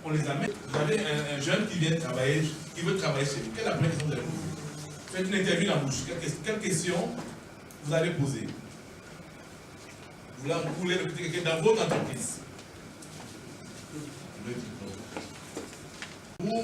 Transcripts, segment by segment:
on les amène. Vous avez un jeune qui vient travailler, qui veut travailler chez vous. Quelle est la première question que vous allez poser? Faites une interview dans la bouche. Quelle question vous allez poser? Vous voulez recruter quelqu'un dans votre entreprise?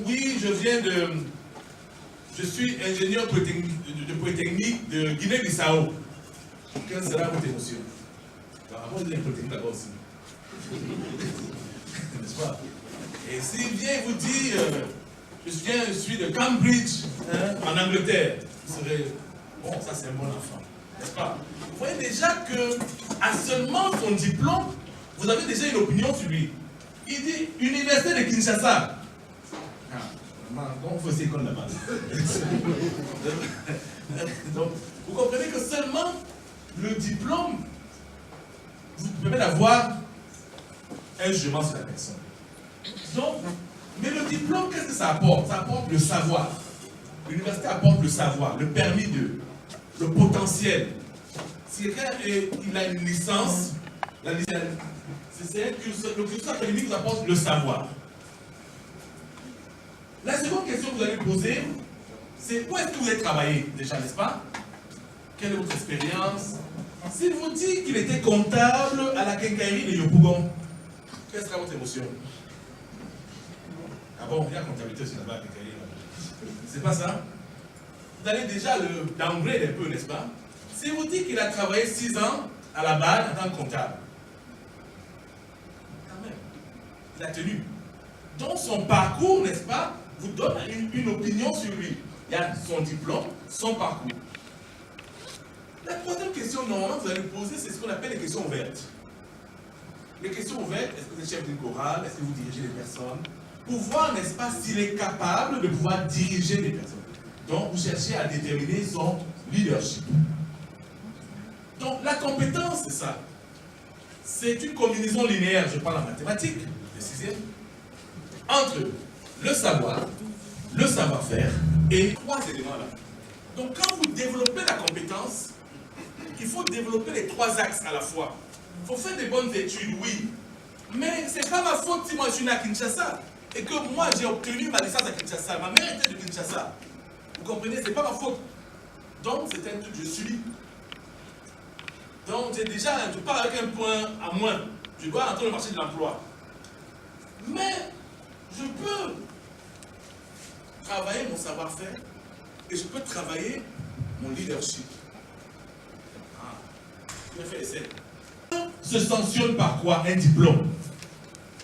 Oui, je suis ingénieur de Polytechnique de Guinée-Bissau. Quelle sera votre émotion? Avant de dire Polytechnique d'abord aussi. N'est-ce pas? Et s'il vient vous dire, je suis de Cambridge, hein, en Angleterre, vous serez, bon, ça c'est un bon enfant, n'est-ce pas? Vous voyez déjà que, à seulement son diplôme, vous avez déjà une opinion sur lui. Il dit, Université de Kinshasa. Donc, il faut essayer qu'on là-bas. Donc, vous comprenez que seulement le diplôme vous permet d'avoir un jugement sur la personne. Donc, mais le diplôme, qu'est-ce que ça apporte? Ça apporte le savoir. L'université apporte le savoir, le permis le potentiel. Si quelqu'un il a une licence, le cursus académique vous apporte le savoir. La seconde question que vous allez poser, c'est où est-ce que vous avez travaillé déjà, n'est-ce pas? Quelle est votre expérience? S'il vous dit qu'il était comptable à la quincaillerie de Yopougon, quelle sera votre émotion? Ah bon, il y a comptabilité aussi là-bas à la quincaillerie. C'est pas ça? Vous allez déjà le downgrade un peu, n'est-ce pas? S'il vous dit qu'il a travaillé 6 ans à la BAD en tant que comptable, quand même, il a tenu. Donc son parcours, n'est-ce pas, vous donne une opinion sur lui. Il y a son diplôme, son parcours. La troisième question, normalement, vous allez poser, c'est ce qu'on appelle les questions ouvertes. Les questions ouvertes, est-ce que vous êtes chef d'une chorale, est-ce que vous dirigez des personnes? Pour voir, n'est-ce pas, s'il est capable de pouvoir diriger des personnes. Donc, vous cherchez à déterminer son leadership. Donc, la compétence, c'est ça. C'est une combinaison linéaire, je parle en mathématiques, le 6e, entre le savoir, le savoir-faire et 3 éléments-là. Donc, quand vous développez la compétence, il faut développer les 3 axes à la fois. Il faut faire des bonnes études, oui. Mais ce n'est pas ma faute si moi je suis né à Kinshasa et que moi j'ai obtenu ma licence à Kinshasa. Ma mère était de Kinshasa. Vous comprenez? Ce n'est pas ma faute. Donc, c'est un truc, je suis. Donc, je pars avec un point à moins. Je dois entrer au marché de l'emploi. Mais, je peux travailler mon savoir-faire et je peux travailler mon leadership. Je vais faire l'essai. Se sanctionne par quoi? Un diplôme.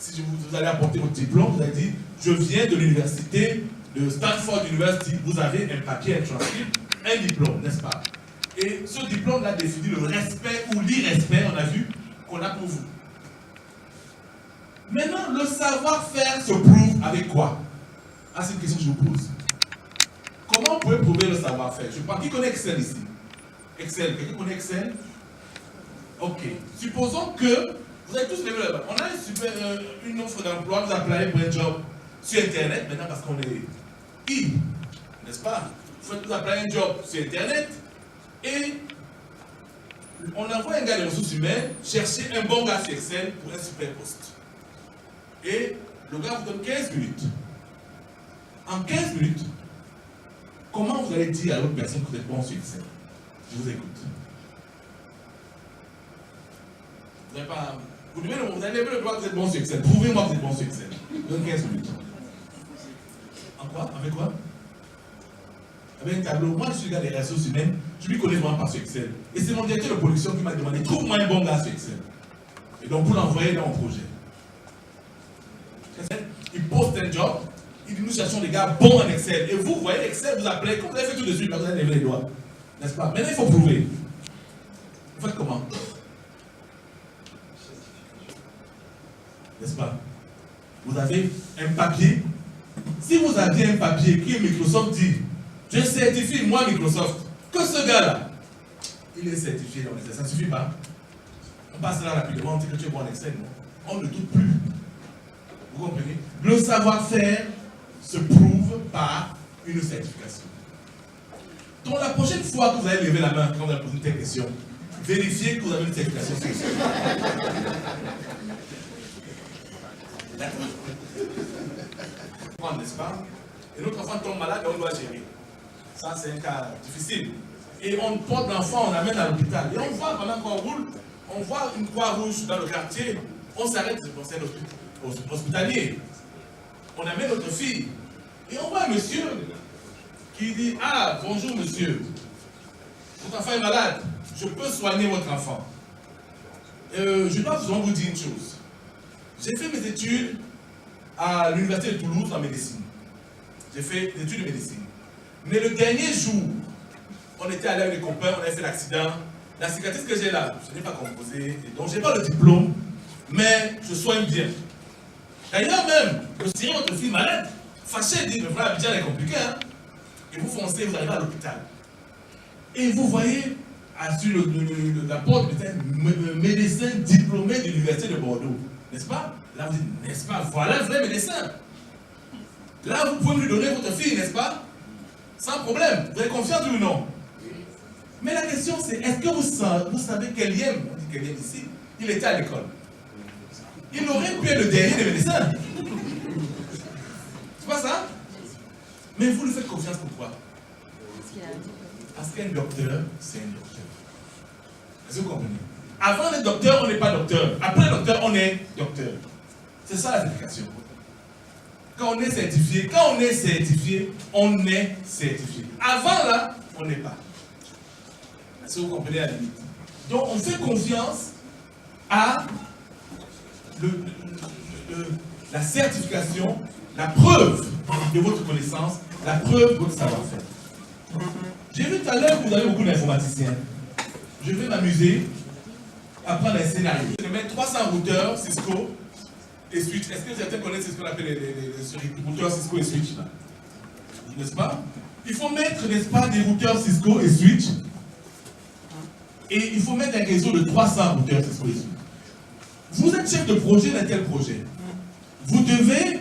Si vous allez apporter votre diplôme, vous allez dire, je viens de l'université de Stanford University, vous avez un papier, un transcript, un diplôme, n'est-ce pas? Et ce diplôme-là définit le respect ou l'irrespect, on a vu, qu'on a pour vous. Maintenant, le savoir-faire se prouve avec quoi? Ah, c'est une question que je vous pose. Comment vous pouvez prouver le savoir-faire? Je crois, qui connaît Excel ici? Excel, quelqu'un connaît Excel? Ok. Supposons que vous avez tous levé là-bas. On a une offre d'emploi, vous appelez pour un job sur Internet, maintenant parce qu'on est libre, n'est-ce pas? Vous appelez un job sur Internet et on envoie un gars des ressources humaines chercher un bon gars sur Excel pour un super poste. Et le gars vous donne 15 minutes. En 15 minutes, comment vous allez dire à l'autre personne que vous êtes bon sur Excel? Je vous écoute. Vous avez levé le droit que vous êtes bon sur Excel. Prouvez-moi que vous êtes bon sur Excel. Donne 15 minutes. En quoi? Avec quoi? Avec un tableau. Moi, je suis le gars des ressources humaines. Je lui connais vraiment pas sur Excel. Et c'est mon directeur de production qui m'a demandé, trouve-moi un bon gars sur Excel. Et donc, vous l'envoyez dans mon projet. Il poste un job. Il dit, nous cherchons des gars bons en Excel. Et vous voyez Excel, vous appelez, comme vous avez fait tout de suite, vous allez lever les doigts. N'est-ce pas? Maintenant, il faut prouver. Vous faites comment? N'est-ce pas? Vous avez un papier. Si vous aviez un papier qui Microsoft dit, je certifie moi Microsoft, que ce gars-là, il est certifié dans Excel, ça ne suffit pas. On passe là rapidement, on dit que tu es bon en Excel, non? On ne doute plus. Vous comprenez? Le savoir-faire se prouve par une certification. Donc la prochaine fois que vous allez lever la main quand vous allez poser une telle question, vérifiez que vous avez une certification sur Excel. N'est-ce pas? Et notre enfant tombe malade, on doit gérer. Ça, c'est un cas difficile. Et on porte l'enfant, on l'amène à l'hôpital. Et on voit, pendant qu'on roule, on voit une croix rouge dans le quartier. On s'arrête, c'est pour hospitalier. On amène notre fille. Et on voit un monsieur qui dit, ah, bonjour monsieur. Votre enfant est malade. Je peux soigner votre enfant. Je dois vous dire une chose. J'ai fait mes études à l'université de Toulouse en médecine. J'ai fait des études de médecine. Mais le dernier jour, on était allé avec les copains, on avait fait l'accident. La cicatrice que j'ai là, je n'ai pas composé, donc je n'ai pas le diplôme, mais je soigne bien. D'ailleurs même, le Seigneur, votre fille malade, fâché, dit, mais voilà, Abidjan est compliqué, hein. Et vous foncez, vous arrivez à l'hôpital. Et vous voyez, sur la porte, médecin diplômé de l'université de Bordeaux. N'est-ce pas? Là, vous dites, n'est-ce pas? Voilà le vrai médecin. Là, vous pouvez lui donner votre fille, n'est-ce pas? Sans problème. Vous avez confiance ou non? Mais la question, c'est, est-ce que vous savez qu'Eliam, on dit qu'Eliam ici, il était à l'école. Il aurait pu être le dernier des médecins. C'est pas ça? Mais vous lui faites confiance pourquoi? Parce qu'un docteur, c'est un docteur. Est-ce que vous comprenez? Avant d'être docteur, on n'est pas docteur. Après docteur, on est docteur. C'est ça la certification. Quand on est certifié, on est certifié. Avant là, on n'est pas. Est-ce que vous comprenez la limite? Donc on fait confiance à la certification, la preuve de votre connaissance, la preuve de votre savoir-faire. J'ai vu tout à l'heure que vous avez beaucoup d'informaticiens. Je vais m'amuser à prendre un scénario. Je vais mettre 300 routeurs Cisco et switch. Est-ce que certains connaissent ce qu'on appelle les routeurs Cisco et switch là? N'est-ce pas? Il faut mettre, n'est-ce pas, des routeurs Cisco et switch. Et il faut mettre un réseau de 300 routeurs Cisco et switch. Vous êtes chef de projet d'un tel projet. Vous devez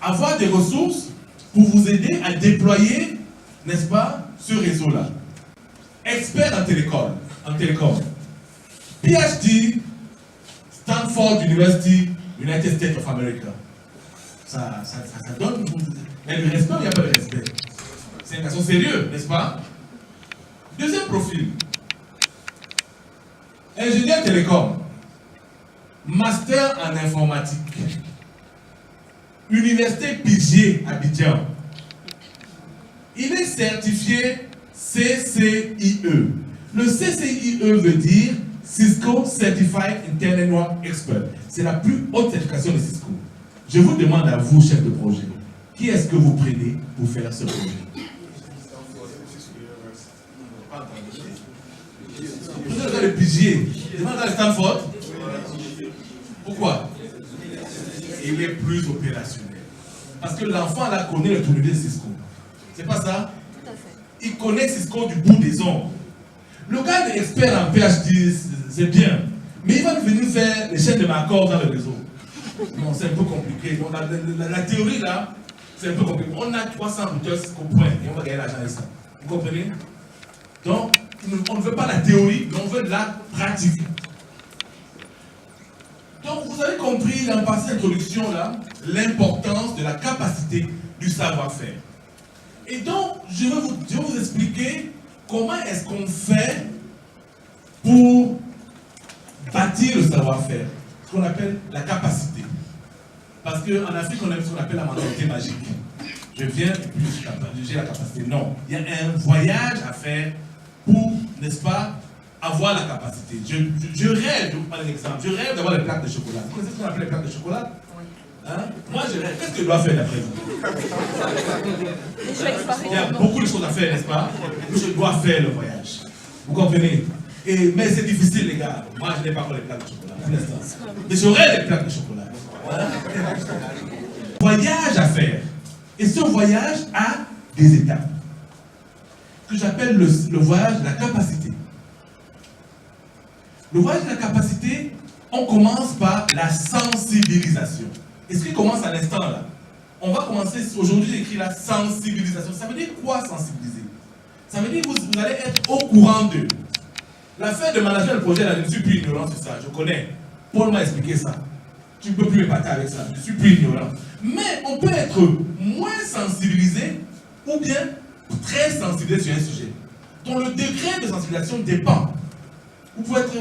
avoir des ressources pour vous aider à déployer, n'est-ce pas, ce réseau-là. Expert en télécom. PhD, Stanford University, United States of America. Ça donne. Mais le respect, il n'y a pas de respect. C'est un garçon sérieux, n'est-ce pas? Deuxième profil. Ingénieur télécom. Master en informatique. Université Pigier, Abidjan. Il est certifié CCIE. Le CCIE veut dire Cisco Certified Internet Network Expert. C'est la plus haute certification de Cisco. Je vous demande à vous, chef de projet, qui est-ce que vous prenez pour faire ce projet? Vous êtes dans le Pigier. Vous êtes dans le Stanford. Pourquoi? Il est plus opérationnel. Parce que l'enfant là connaît le tournevis de Cisco. C'est pas ça? Tout à fait. Il connaît Cisco du bout des ongles. Le gars est expert en PhD, c'est bien. Mais il va venir faire les chaînes de Macor dans le réseau. Non, c'est un peu compliqué. Donc, la théorie là, c'est un peu compliqué. On a 300 routeurs Cisco point et on va gagner l'argent avec ça. Vous comprenez? Donc, on ne veut pas la théorie, mais on veut la pratique. Donc, vous avez compris dans la partie d'introduction là, l'importance de la capacité du savoir-faire. Et donc, je vais vous expliquer comment est-ce qu'on fait pour bâtir le savoir-faire, ce qu'on appelle la capacité. Parce qu'en Afrique, on a ce qu'on appelle la mentalité magique. Je viens et puis j'ai la capacité. Non, il y a un voyage à faire pour, n'est-ce pas, avoir la capacité. Je rêve, je vous prends un exemple, je rêve d'avoir les plaques de chocolat. Vous connaissez ce qu'on appelle les plaques de chocolat? Hein? Moi, je rêve. Qu'est-ce que je dois faire d'après vous? Il y a beaucoup de choses à faire, n'est-ce pas? Je dois faire le voyage. Vous comprenez? Mais c'est difficile, les gars. Moi, je n'ai pas encore les plaques de chocolat pour l'instant. Mais j'aurai les plaques de chocolat. Voilà. Voyage à faire. Et ce voyage a des étapes que j'appelle le voyage de la capacité. Le voyage de la capacité, on commence par la sensibilisation. Et ce qui commence à l'instant là, on va commencer, aujourd'hui j'ai écrit la sensibilisation. Ça veut dire quoi sensibiliser? Ça veut dire que vous allez être au courant d'eux. L'affaire de manager le projet, là, je ne suis plus ignorant sur ça, je connais. Paul m'a expliqué ça. tu ne peux plus m'épater avec ça, je suis plus ignorant. Mais on peut être moins sensibilisé ou bien très sensibilisé sur un sujet. Donc le degré de sensibilisation dépend. Vous pouvez être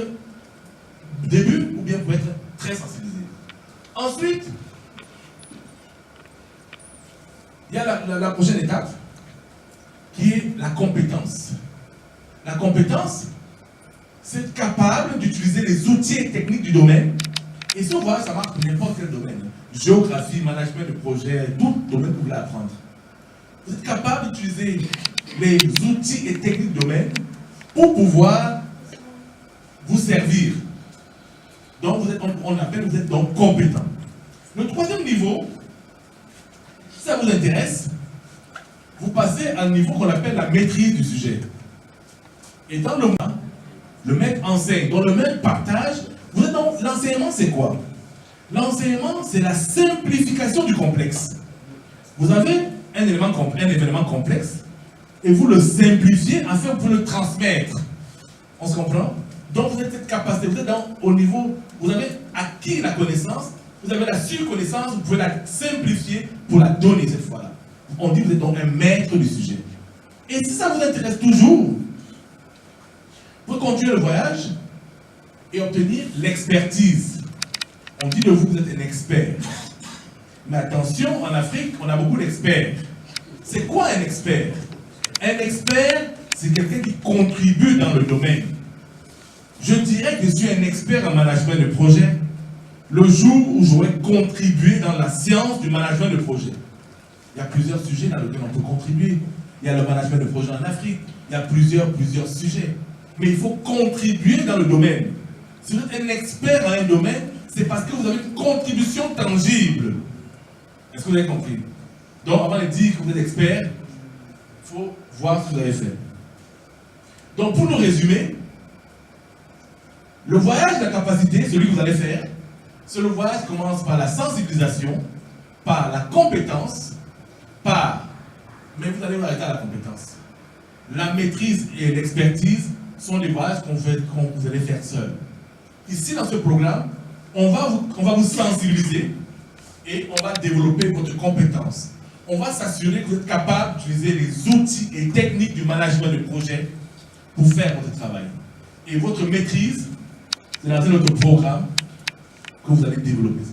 au début ou bien vous pouvez être très sensibilisé. Ensuite, il y a la prochaine étape qui est la compétence. La compétence, c'est être capable d'utiliser les outils et techniques du domaine. Et ça, voilà, ça marche pour n'importe quel domaine. Géographie, management de projet, tout domaine que vous voulez apprendre. Vous êtes capable d'utiliser les outils et techniques du domaine pour pouvoir vous servir. Donc, vous êtes donc compétent. Le troisième niveau, si ça vous intéresse, vous passez à un niveau qu'on appelle la maîtrise du sujet. Et dans le maître enseigne, dans le maître partage, vous êtes dans l'enseignement, c'est quoi? L'enseignement, c'est la simplification du complexe. Vous avez un événement complexe et vous le simplifiez afin de le transmettre. On se comprend? Donc vous avez cette capacité, vous êtes au niveau, vous avez acquis la connaissance, vous avez la surconnaissance, vous pouvez la simplifier pour la donner cette fois-là. On dit que vous êtes donc un maître du sujet. Et si ça vous intéresse toujours, vous continuez le voyage et obtenir l'expertise. On dit de vous que vous êtes un expert. Mais attention, en Afrique, on a beaucoup d'experts. C'est quoi un expert? Un expert, c'est quelqu'un qui contribue dans le domaine. Je dirais que je suis un expert en management de projet le jour où j'aurai contribué dans la science du management de projet. Il y a plusieurs sujets dans lesquels on peut contribuer. Il y a le management de projet en Afrique. Il y a plusieurs sujets. Mais il faut contribuer dans le domaine. Si vous êtes un expert dans un domaine, c'est parce que vous avez une contribution tangible. Est-ce que vous avez compris? Donc, avant de dire que vous êtes expert, il faut voir ce que vous avez fait. Donc, pour nous résumer, le voyage de la capacité, celui que vous allez faire, c'est le voyage qui commence par la sensibilisation, par la compétence, mais vous allez arrêter à la compétence. La maîtrise et l'expertise sont des voyages qu'on vous allez faire seul. Ici, dans ce programme, on va vous sensibiliser et on va développer votre compétence. On va s'assurer que vous êtes capable d'utiliser les outils et techniques du management de projet pour faire votre travail. Et votre maîtrise, c'est dans notre programme que vous allez développer.